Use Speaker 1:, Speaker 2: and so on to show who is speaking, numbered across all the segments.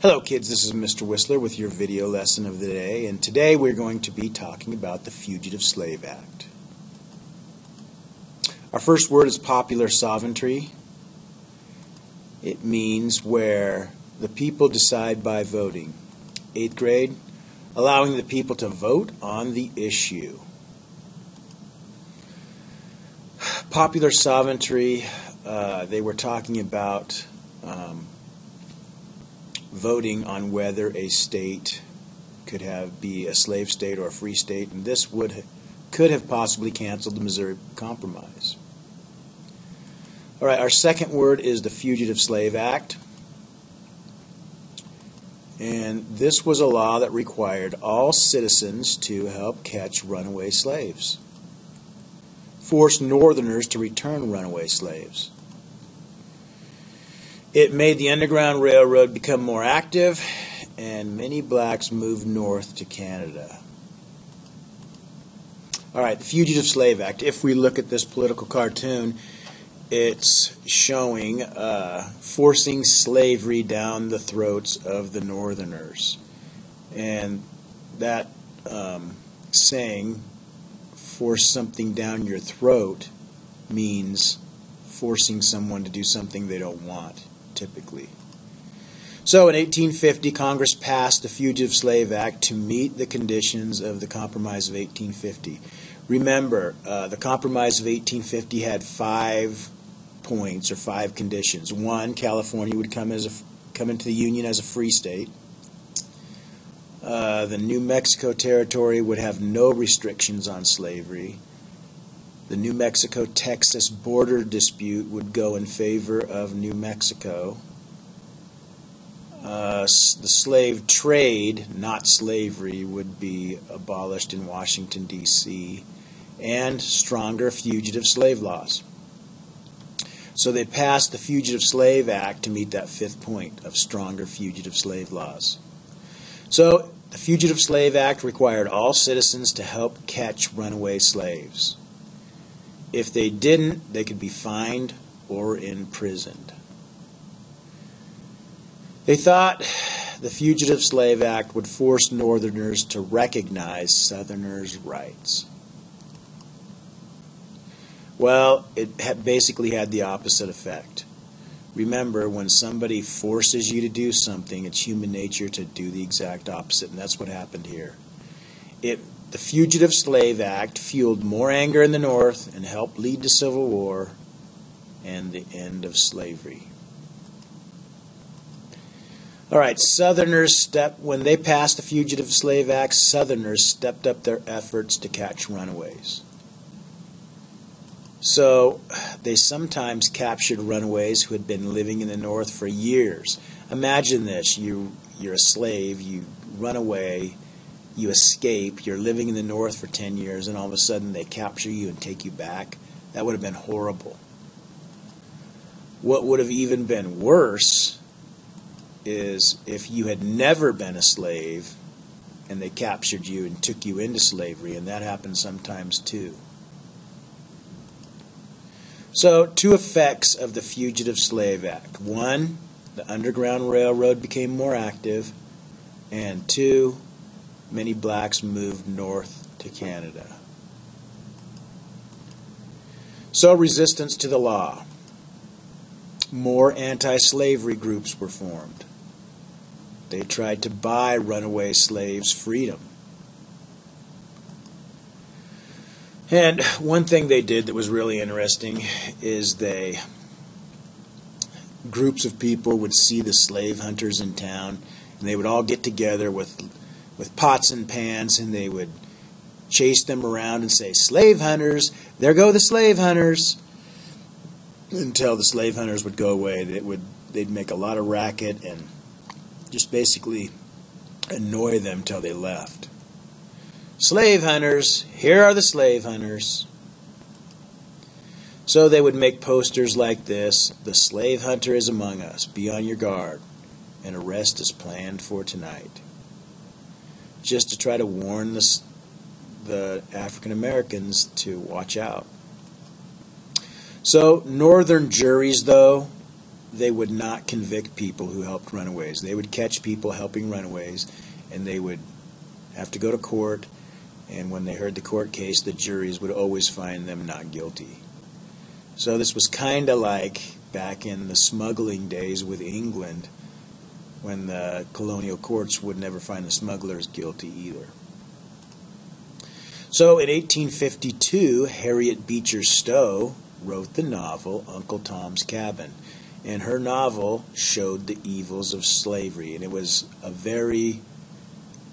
Speaker 1: Hello kids, this is Mr. Whistler with your video lesson of the day, and today we're going to be talking about the Fugitive Slave Act. Our first word is popular sovereignty. It means where the people decide by voting. 8th grade, allowing the people to vote on the issue. Popular sovereignty, they were talking about voting on whether a state could be a slave state or a free state, and this could have possibly canceled the Missouri Compromise. All right, our second word is the Fugitive Slave Act, and this was a law that required all citizens to help catch runaway slaves, forced Northerners to return runaway slaves. It made the Underground Railroad become more active, and many blacks moved north to Canada. All right, the Fugitive Slave Act. If we look at this political cartoon, it's showing forcing slavery down the throats of the Northerners. And that saying, force something down your throat, means forcing someone to do something they don't want, typically. So in 1850, Congress passed the Fugitive Slave Act to meet the conditions of the Compromise of 1850. Remember, the Compromise of 1850 had 5 points or 5 conditions. 1, California would come into the Union as a free state. The New Mexico Territory would have no restrictions on slavery. The New Mexico-Texas border dispute would go in favor of New Mexico. The slave trade, not slavery, would be abolished in Washington, D.C., and stronger fugitive slave laws. So they passed the Fugitive Slave Act to meet that 5th point of stronger fugitive slave laws. So the Fugitive Slave Act required all citizens to help catch runaway slaves. If they didn't, they could be fined or imprisoned. They thought the Fugitive Slave Act would force Northerners to recognize Southerners' rights. Well, it basically had the opposite effect. Remember, when somebody forces you to do something, it's human nature to do the exact opposite, and that's what happened here. The Fugitive Slave Act fueled more anger in the North and helped lead to Civil War and the end of slavery. All right, when they passed the Fugitive Slave Act, Southerners stepped up their efforts to catch runaways. So they sometimes captured runaways who had been living in the North for years. Imagine this, you're a slave, you run away, you escape, you're living in the North for 10 years, and all of a sudden they capture you and take you back. That would have been horrible. What would have even been worse is if you had never been a slave and they captured you and took you into slavery, and that happens sometimes too. So, 2 effects of the Fugitive Slave Act. 1, the Underground Railroad became more active, and 2, many blacks moved north to Canada. So, resistance to the law. More anti-slavery groups were formed. They tried to buy runaway slaves' freedom. And one thing they did that was really interesting is groups of people would see the slave hunters in town, and they would all get together with pots and pans, and they would chase them around and say, "Slave hunters, there go the slave hunters," until the slave hunters would go away. They'd make a lot of racket and just basically annoy them till they left. "Slave hunters, here are the slave hunters." So they would make posters like this: "The slave hunter is among us. Be on your guard. An arrest is planned for tonight." Just to try to warn the African Americans to watch out. So northern juries, though, they would not convict people who helped runaways. They would catch people helping runaways, and they would have to go to court, and when they heard the court case, the juries would always find them not guilty. So this was kind of like back in the smuggling days with England, when the colonial courts would never find the smugglers guilty either. So in 1852, Harriet Beecher Stowe wrote the novel Uncle Tom's Cabin. And her novel showed the evils of slavery. And it was a very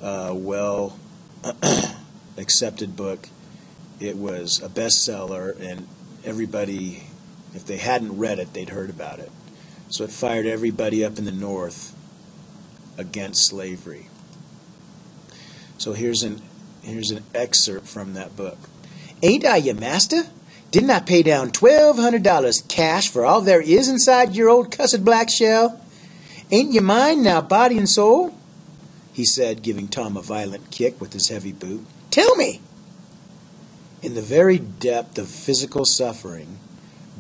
Speaker 1: well accepted book. It was a bestseller, and everybody, if they hadn't read it, they'd heard about it. So it fired everybody up in the North against slavery. So here's an excerpt from that book. "Ain't I your master? Didn't I pay down $1,200 cash for all there is inside your old cussed black shell? Ain't you mine now, body and soul?" he said, giving Tom a violent kick with his heavy boot. "Tell me." In the very depth of physical suffering,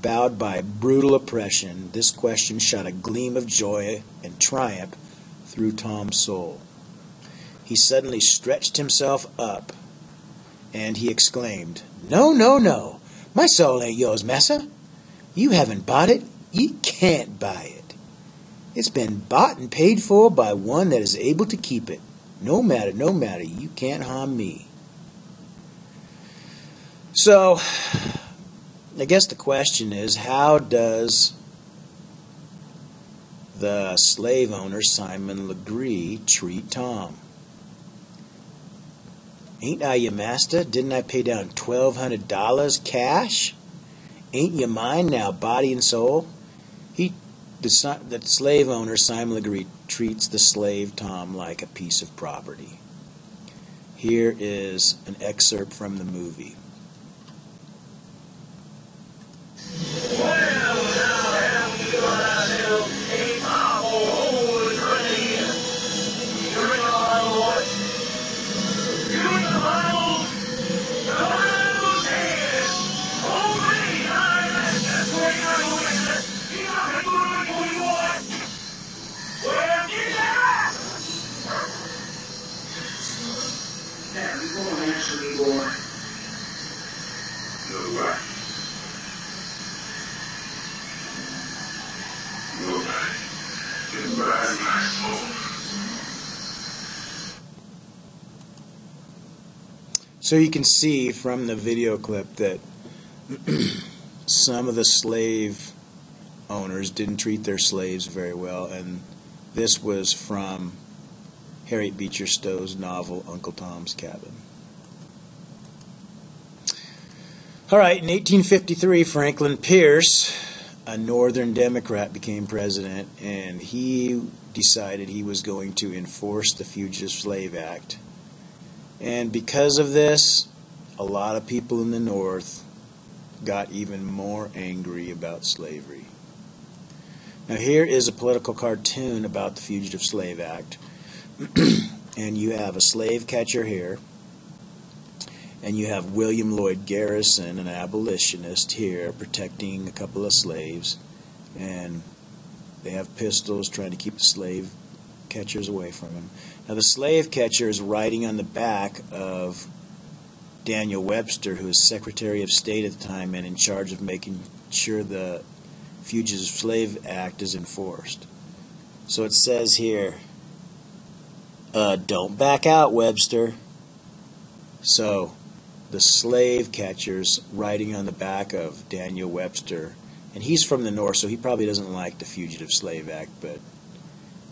Speaker 1: bowed by brutal oppression, this question shot a gleam of joy and triumph through Tom's soul. He suddenly stretched himself up, and he exclaimed, "No, no, no. My soul ain't yours, massa. You haven't bought it. You can't buy it. It's been bought and paid for by one that is able to keep it. No matter, no matter. You can't harm me." So, I guess the question is, how does the slave owner Simon Legree treat Tom? "Ain't I your master? Didn't I pay down $1,200 cash? Ain't you mine now, body and soul?" The slave owner Simon Legree treats the slave Tom like a piece of property. Here is an excerpt from the movie. So you can see from the video clip that some of the slave owners didn't treat their slaves very well, and this was from Harriet Beecher Stowe's novel Uncle Tom's Cabin. All right, in 1853, Franklin Pierce, a Northern Democrat, became president, and he decided he was going to enforce the Fugitive Slave Act. And because of this, a lot of people in the North got even more angry about slavery. Now here is a political cartoon about the Fugitive Slave Act. And you have a slave catcher here, and you have William Lloyd Garrison, an abolitionist, here protecting a couple of slaves, and they have pistols trying to keep the slave catchers away from him. Now the slave catcher is riding on the back of Daniel Webster, who is Secretary of State at the time and in charge of making sure the Fugitive Slave Act is enforced. So it says here, "Don't back out, Webster." So the slave catcher's riding on the back of Daniel Webster, and he's from the North, so he probably doesn't like the Fugitive Slave Act, but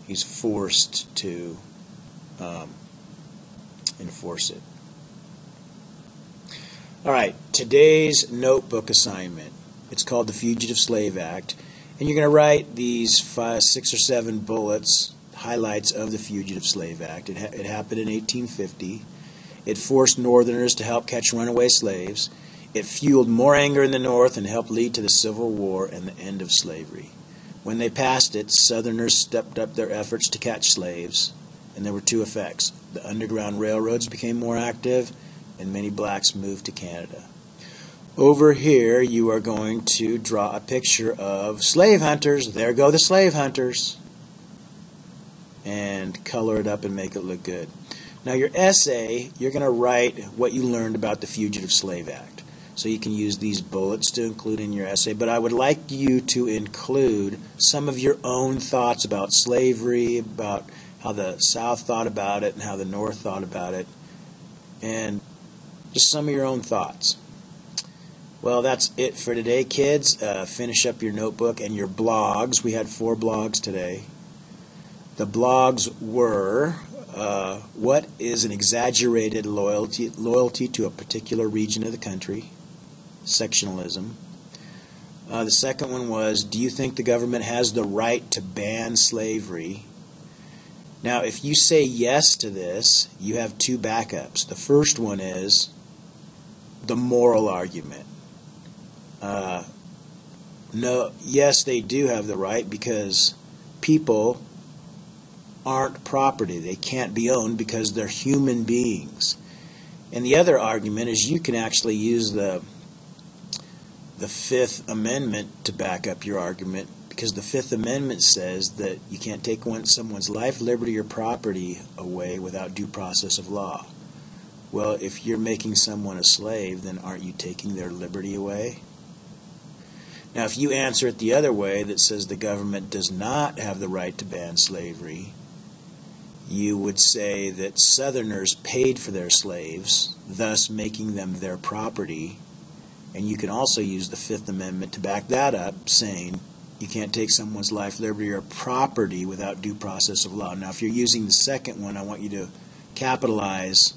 Speaker 1: he's forced to enforce it. All right, today's notebook assignment. It's called the Fugitive Slave Act, and you're going to write these 5, 6, or 7 bullets, highlights of the Fugitive Slave Act. It happened in 1850. It forced Northerners to help catch runaway slaves. It fueled more anger in the North and helped lead to the Civil War and the end of slavery. When they passed it, Southerners stepped up their efforts to catch slaves, and there were 2 effects. The Underground Railroads became more active, and many blacks moved to Canada. Over here, you are going to draw a picture of slave hunters. There go the slave hunters. And color it up and make it look good. Now your essay, you're going to write what you learned about the Fugitive Slave Act. So you can use these bullets to include in your essay, but I would like you to include some of your own thoughts about slavery, about how the South thought about it and how the North thought about it, and just some of your own thoughts. Well, that's it for today, kids. Finish up your notebook and your blogs. We had 4 blogs today. The blogs were, what is an exaggerated loyalty to a particular region of the country? Sectionalism. The second one was, do you think the government has the right to ban slavery? Now, if you say yes to this, you have 2 backups. The first one is the moral argument. No, yes, they do have the right because people aren't property. They can't be owned because they're human beings. And the other argument is you can actually use the Fifth Amendment to back up your argument, because the Fifth Amendment says that you can't take someone's life, liberty, or property away without due process of law. Well, if you're making someone a slave, then aren't you taking their liberty away? Now, if you answer it the other way, that says the government does not have the right to ban slavery, you would say that Southerners paid for their slaves, thus making them their property. And you can also use the Fifth Amendment to back that up, saying you can't take someone's life, liberty, or property without due process of law. Now, if you're using the second one, I want you to capitalize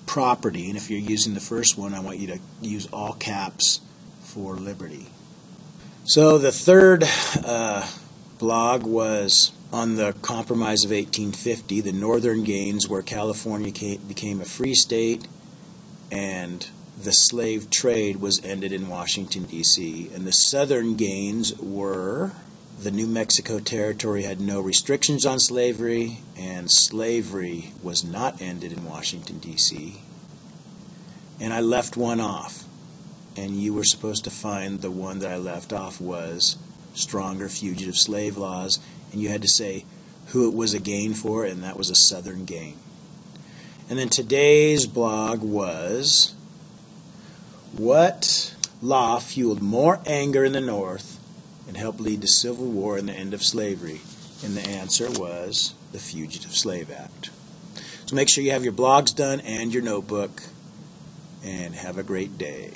Speaker 1: property. And if you're using the first one, I want you to use all caps for liberty. So the third blog was on the Compromise of 1850, the northern gains where California became a free state and the slave trade was ended in Washington, D.C. And the southern gains were the New Mexico Territory had no restrictions on slavery and slavery was not ended in Washington, D.C. And I left one off. And you were supposed to find the one that I left off was stronger fugitive slave laws, and you had to say who it was a gain for, and that was a southern gain. And then today's blog was, what law fueled more anger in the North and helped lead to civil war and the end of slavery? And the answer was the Fugitive Slave Act. So make sure you have your blogs done and your notebook, and have a great day.